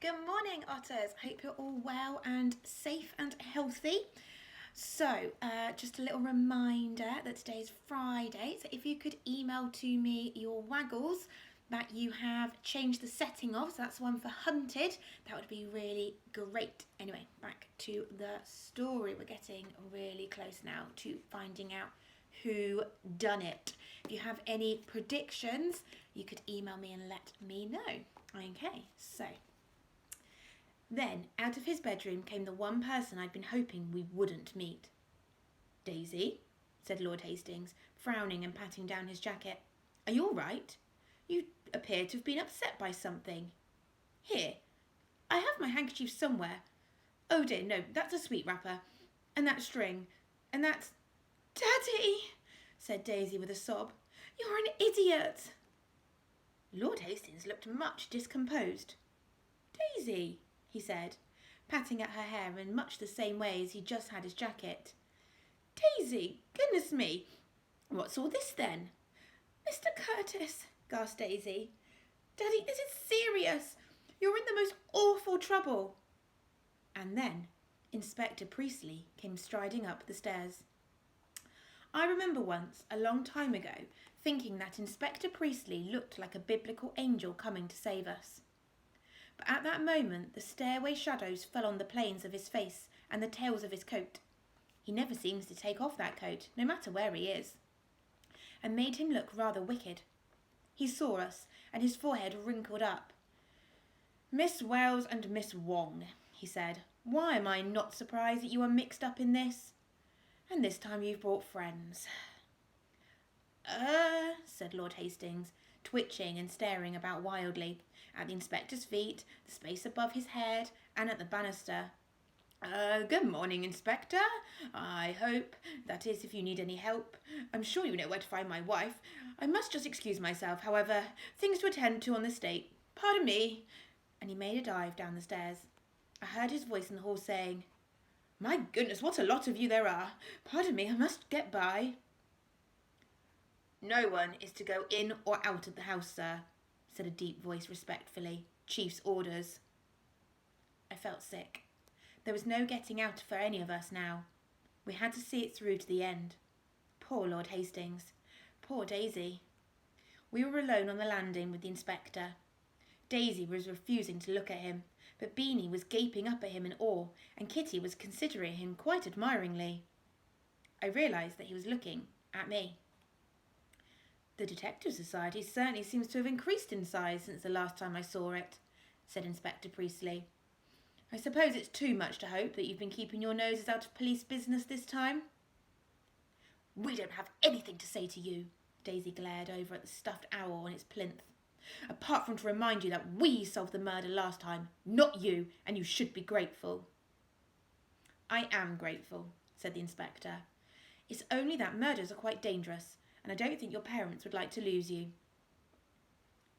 Good morning, Otters. I hope you're all well and safe and healthy. So, just a little reminder that today's Friday. So, if you could email to me your waggles that you have changed the setting of, so that's one for hunted, that would be really great. Anyway, back to the story. We're getting really close now to finding out who done it. If you have any predictions, you could email me and let me know. Okay, so then out of his bedroom came the one person I'd been hoping we wouldn't meet. "Daisy," said Lord Hastings, frowning and patting down his jacket. "Are you all right? You appear to have been upset by something. Here, I have my handkerchief somewhere. Oh dear, no, that's a sweet wrapper. And that string. And that's—" "Daddy," said Daisy with a sob. "You're an idiot." Lord Hastings looked much discomposed. "Daisy," he said, patting at her hair in much the same way as he just had his jacket. "Daisy, goodness me, what's all this then?" "Mr. Curtis," gasped Daisy. "Daddy, this is serious. You're in the most awful trouble." And then Inspector Priestley came striding up the stairs. I remember once, a long time ago, thinking that Inspector Priestley looked like a biblical angel coming to save us. But at that moment the stairway shadows fell on the planes of his face and the tails of his coat. He never seems to take off that coat, no matter where he is, and made him look rather wicked. He saw us, and his forehead wrinkled up. "Miss Wells and Miss Wong," he said, "why am I not surprised that you are mixed up in this? And this time you've brought friends." Said Lord Hastings, twitching and staring about wildly, at the inspector's feet, the space above his head, and at the banister. Good morning, Inspector. I hope, that is, if you need any help. I'm sure you know where to find my wife. I must just excuse myself, however. Things to attend to on the estate. Pardon me." And he made a dive down the stairs. I heard his voice in the hall saying, "My goodness, what a lot of you there are. Pardon me, I must get by." "No one is to go in or out of the house, sir," said a deep voice respectfully. "Chief's orders." I felt sick. There was no getting out for any of us now. We had to see it through to the end. Poor Lord Hastings. Poor Daisy. We were alone on the landing with the inspector. Daisy was refusing to look at him, but Beanie was gaping up at him in awe, and Kitty was considering him quite admiringly. I realised that he was looking at me. "The Detective Society certainly seems to have increased in size since the last time I saw it," said Inspector Priestley. "I suppose it's too much to hope that you've been keeping your noses out of police business this time?" "We don't have anything to say to you," Daisy glared over at the stuffed owl on its plinth. "Apart from to remind you that we solved the murder last time, not you, and you should be grateful." "I am grateful," said the inspector. "It's only that murders are quite dangerous, and I don't think your parents would like to lose you."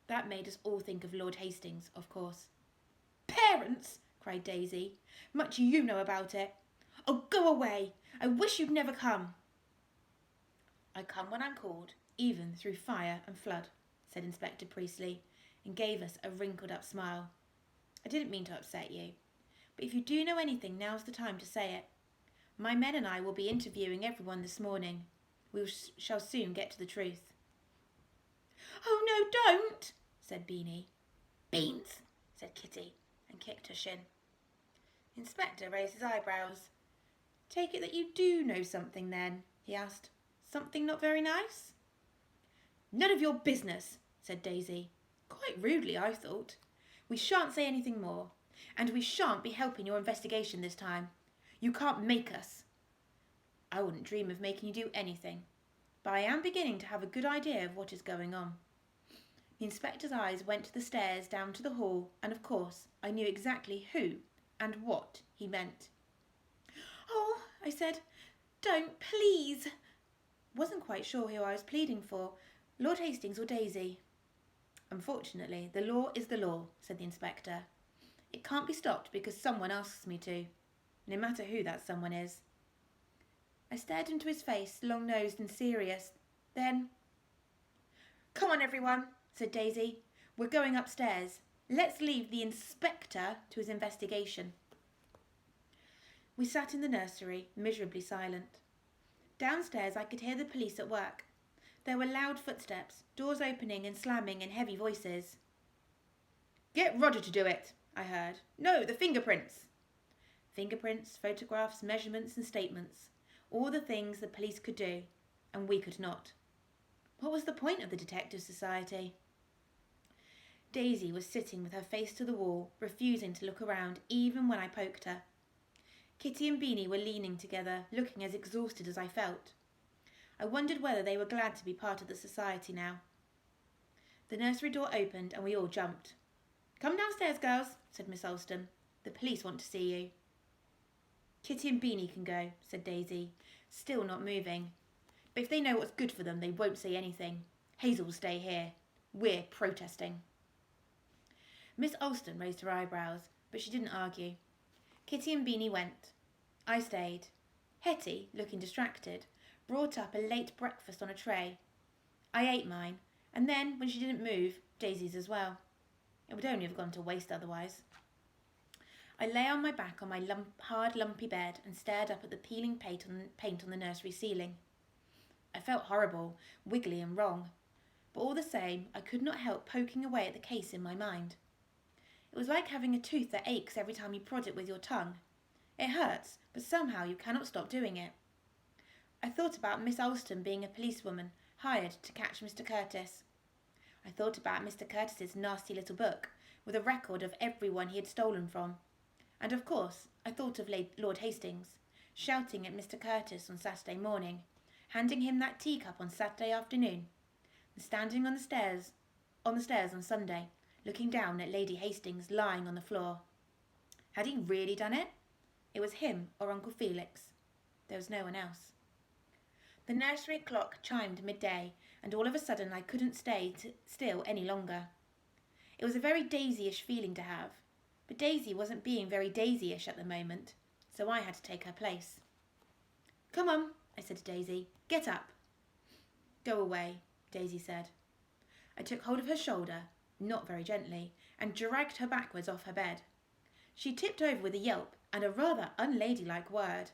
That made us all think of Lord Hastings, of course. "Parents!" cried Daisy. "Much you know about it. Oh, go away! I wish you'd never come." "I come when I'm called, even through fire and flood," said Inspector Priestley, and gave us a wrinkled-up smile. "I didn't mean to upset you, but if you do know anything, now's the time to say it. My men and I will be interviewing everyone this morning. We shall soon get to the truth." "Oh, no, don't," said Beanie. "Beans," said Kitty, and kicked her shin. The inspector raised his eyebrows. "Take it that you do know something, then?" he asked. "Something not very nice?" "None of your business," said Daisy. Quite rudely, I thought. "We shan't say anything more, and we shan't be helping your investigation this time. You can't make us." "I wouldn't dream of making you do anything, but I am beginning to have a good idea of what is going on." The inspector's eyes went to the stairs down to the hall, and of course I knew exactly who and what he meant. "Oh," I said, "don't, please." Wasn't quite sure who I was pleading for, Lord Hastings or Daisy. "Unfortunately, the law is the law," said the inspector. "It can't be stopped because someone asks me to, no matter who that someone is." I stared into his face, long-nosed and serious. Then, "Come on, everyone," said Daisy. "We're going upstairs. Let's leave the inspector to his investigation. We sat in the nursery, miserably silent. Downstairs I could hear the police at work. There were loud footsteps, doors opening and slamming, and heavy voices. "Get Roger to do it," I heard. "No, the fingerprints." Fingerprints, photographs, measurements and statements. All the things the police could do, and we could not. What was the point of the Detective Society? Daisy was sitting with her face to the wall, refusing to look around even when I poked her. Kitty and Beanie were leaning together, looking as exhausted as I felt. I wondered whether they were glad to be part of the society now. The nursery door opened and we all jumped. "Come downstairs, girls," said Miss Alston. "The police want to see you." "Kitty and Beanie can go," said Daisy, still not moving. "But if they know what's good for them, they won't say anything. Hazel will stay here. We're protesting." Miss Alston raised her eyebrows, but she didn't argue. Kitty and Beanie went. I stayed. Hetty, looking distracted, brought up a late breakfast on a tray. I ate mine, and then, when she didn't move, Daisy's as well. It would only have gone to waste otherwise. I lay on my back on my hard, lumpy bed and stared up at the peeling paint on the nursery ceiling. I felt horrible, wiggly and wrong, but all the same, I could not help poking away at the case in my mind. It was like having a tooth that aches every time you prod it with your tongue. It hurts, but somehow you cannot stop doing it. I thought about Miss Alston being a policewoman hired to catch Mr. Curtis. I thought about Mr. Curtis's nasty little book with a record of everyone he had stolen from. And of course, I thought of Lord Hastings, shouting at Mr. Curtis on Saturday morning, handing him that teacup on Saturday afternoon, and standing on the stairs on Sunday, looking down at Lady Hastings lying on the floor. Had he really done it? It was him or Uncle Felix. There was no one else. The nursery clock chimed midday, and all of a sudden I couldn't stay still any longer. It was a very Daisy-ish feeling to have, but Daisy wasn't being very Daisy-ish at the moment, so I had to take her place. "Come on," I said to Daisy. "Get up." "Go away," Daisy said. I took hold of her shoulder, not very gently, and dragged her backwards off her bed. She tipped over with a yelp and a rather unladylike word.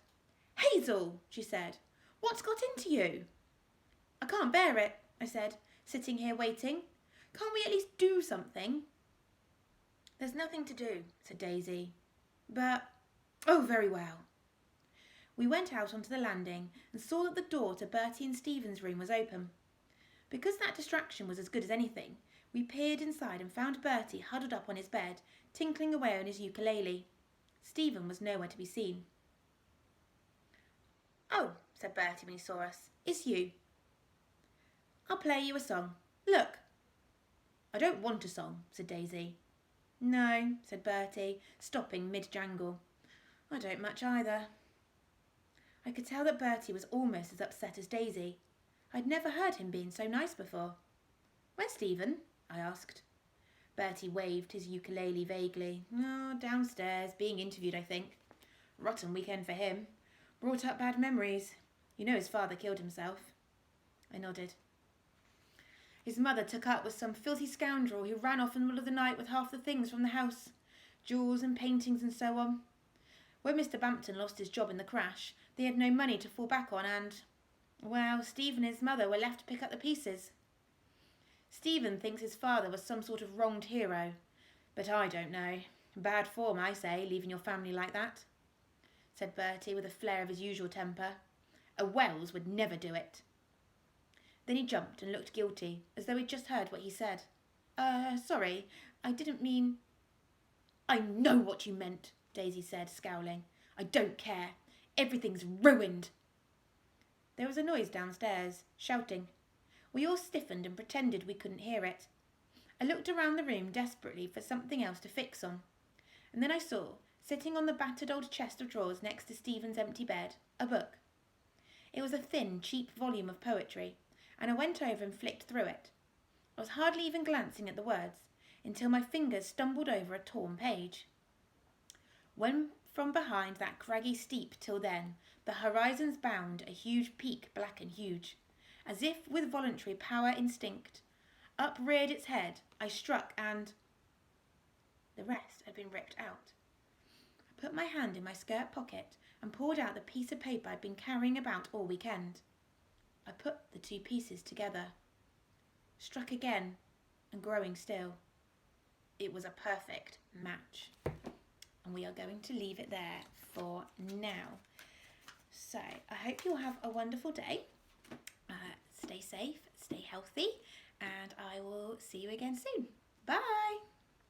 "Hazel," she said, "what's got into you?" "I can't bear it," I said, sitting here waiting. "Can't we at least do something?" "There's nothing to do," said Daisy. "But—" "Oh, very well." We went out onto the landing and saw that the door to Bertie and Stephen's room was open. Because that distraction was as good as anything, we peered inside and found Bertie huddled up on his bed, tinkling away on his ukulele. Stephen was nowhere to be seen. "Oh," said Bertie when he saw us, "it's you." "I'll play you a song. Look." "I don't want a song," said Daisy. "No," said Bertie, stopping mid-jangle. "I don't much either." I could tell that Bertie was almost as upset as Daisy. I'd never heard him being so nice before. "Where's Stephen?" I asked. Bertie waved his ukulele vaguely. "Oh, downstairs, being interviewed, I think. Rotten weekend for him. Brought up bad memories. You know his father killed himself." I nodded. "His mother took up with some filthy scoundrel who ran off in the middle of the night with half the things from the house. Jewels and paintings and so on. When Mr. Bampton lost his job in the crash, they had no money to fall back on and, well, Stephen and his mother were left to pick up the pieces. Stephen thinks his father was some sort of wronged hero, but I don't know. Bad form, I say, leaving your family like that," said Bertie with a flare of his usual temper. "A Wells would never do it." Then he jumped and looked guilty, as though he'd just heard what he said. Sorry, I didn't mean—" "I know what you meant," Daisy said, scowling. "I don't care. Everything's ruined." There was a noise downstairs, shouting. We all stiffened and pretended we couldn't hear it. I looked around the room desperately for something else to fix on, and then I saw, sitting on the battered old chest of drawers next to Stephen's empty bed, a book. It was a thin, cheap volume of poetry, and I went over and flicked through it. I was hardly even glancing at the words, until my fingers stumbled over a torn page. When from behind that craggy steep till then, the horizons bound a huge peak black and huge, as if with voluntary power instinct, up reared its head, I struck and— The rest had been ripped out. I put my hand in my skirt pocket and poured out the piece of paper I'd been carrying about all weekend. I put the two pieces together. Struck again, and growing still. It was a perfect match. And we are going to leave it there for now. So, I hope you'll have a wonderful day. Stay safe, stay healthy, and I will see you again soon. Bye!